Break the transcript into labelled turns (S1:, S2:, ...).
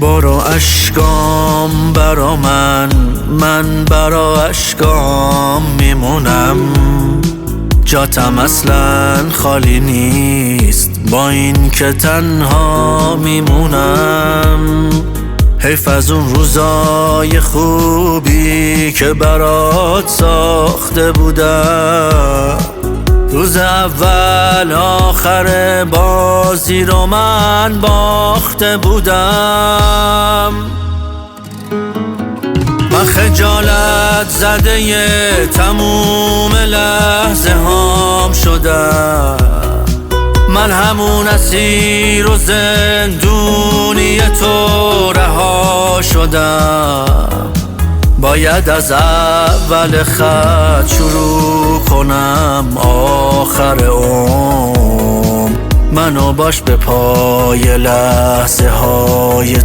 S1: برا اشکام برا من برا اشکام میمونم. جاتم اصلا خالی نیست با این که تنها میمونم. حیف از اون روزای خوبی که برات ساخته بودم. روز اول آخر بازی رو من باخته بودم. من خجالت زده تموم لحظه هام شدم. من همون اسیر و زندونی تو رها شدم. باید از اول خط شروع کنم آخر عمر. منو باش به پای لحظه های